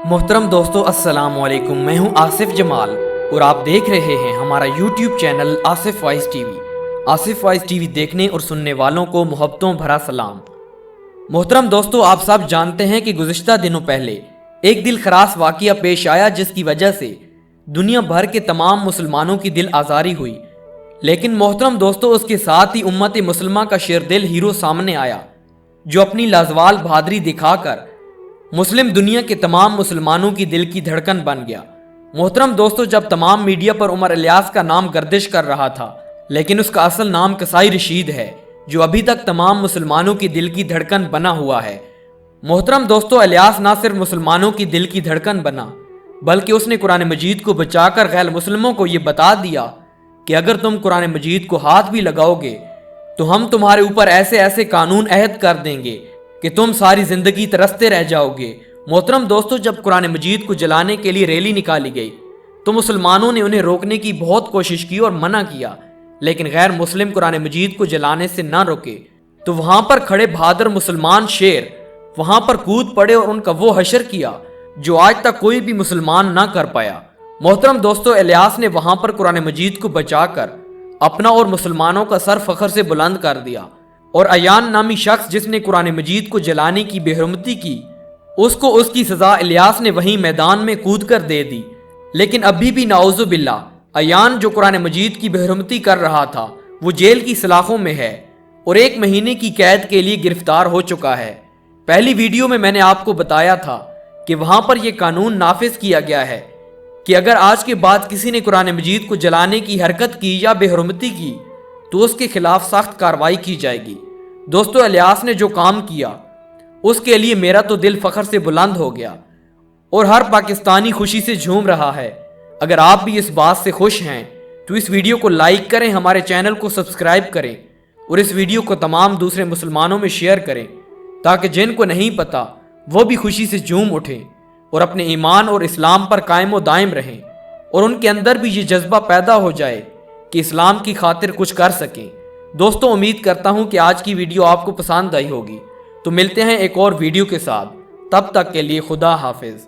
محترم دوستو السلام علیکم، میں ہوں آصف جمال اور آپ دیکھ رہے ہیں ہمارا YouTube channel Asif voice T V. Asif voice T V دیکھنے اور سننے والوں کو محبتوں بھرا سلام۔ محترم دوستو، آپ سب جانتے ہیں کہ گزشتہ دنوں پہلے ایک دل خراش واقعہ پیش آیا جس کی وجہ سے دنیا بھر کے تمام مسلمانوں کی دل آزاری ہوئی، لیکن محترم دوستو اس کے ساتھ ہی امت مسلمہ کا شیردل ہیرو سامنے آیا جو اپنی لازوال بہادری دکھا کر مسلم دنیا کے تمام مسلمانوں کی دل کی دھڑکن بن گیا۔ محترم دوستو، جب تمام میڈیا پر عمر الیاس کا نام گردش کر رہا تھا، لیکن اس کا اصل نام کسائی رشید ہے جو ابھی تک تمام مسلمانوں کی دل کی دھڑکن بنا ہوا ہے۔ محترم دوستو، الیاس نہ صرف مسلمانوں کی دل کی دھڑکن بنا بلکہ اس نے قرآن مجید کو بچا کر غیر مسلموں کو یہ بتا دیا کہ اگر تم قرآن مجید کو ہاتھ بھی لگاؤ گے تو ہم تمہارے اوپر ایسے ایسے قانون عہد کر دیں گے کہ تم ساری زندگی ترستے رہ جاؤ گے۔ محترم دوستو، جب قرآن مجید کو جلانے کے لیے ریلی نکالی گئی تو مسلمانوں نے انہیں روکنے کی بہت کوشش کی اور منع کیا، لیکن غیر مسلم قرآن مجید کو جلانے سے نہ روکے تو وہاں پر کھڑے بہادر مسلمان شیر وہاں پر کود پڑے اور ان کا وہ حشر کیا جو آج تک کوئی بھی مسلمان نہ کر پایا۔ محترم دوستو، الیاس نے وہاں پر قرآن مجید کو بچا کر اپنا اور مسلمانوں کا سر فخر سے بلند کر دیا، اور ایان نامی شخص جس نے قرآن مجید کو جلانے کی بے حرمتی کی اس کو اس کی سزا الیاس نے وہیں میدان میں کود کر دے دی۔ لیکن ابھی بھی نعوذ باللہ ایان جو قرآن مجید کی بے حرمتی کر رہا تھا وہ جیل کی سلاخوں میں ہے اور 1 مہینے کی قید کے لیے گرفتار ہو چکا ہے۔ پہلی ویڈیو میں نے آپ کو بتایا تھا کہ وہاں پر یہ قانون نافذ کیا گیا ہے کہ اگر آج کے بعد کسی نے قرآن مجید کو جلانے کی حرکت کی یا بے حرمتی کی تو اس کے خلاف سخت کارروائی کی جائے گی۔ دوستو، الیاس نے جو کام کیا اس کے لیے میرا تو دل فخر سے بلند ہو گیا اور ہر پاکستانی خوشی سے جھوم رہا ہے۔ اگر آپ بھی اس بات سے خوش ہیں تو اس ویڈیو کو لائک کریں، ہمارے چینل کو سبسکرائب کریں اور اس ویڈیو کو تمام دوسرے مسلمانوں میں شیئر کریں تاکہ جن کو نہیں پتا وہ بھی خوشی سے جھوم اٹھیں اور اپنے ایمان اور اسلام پر قائم و دائم رہیں اور ان کے اندر بھی یہ جذبہ پیدا ہو جائے کہ اسلام کی خاطر کچھ کر سکیں۔ دوستو، امید کرتا ہوں کہ آج کی ویڈیو آپ کو پسند آئی ہوگی، تو ملتے ہیں ایک اور ویڈیو کے ساتھ، تب تک کے لیے خدا حافظ۔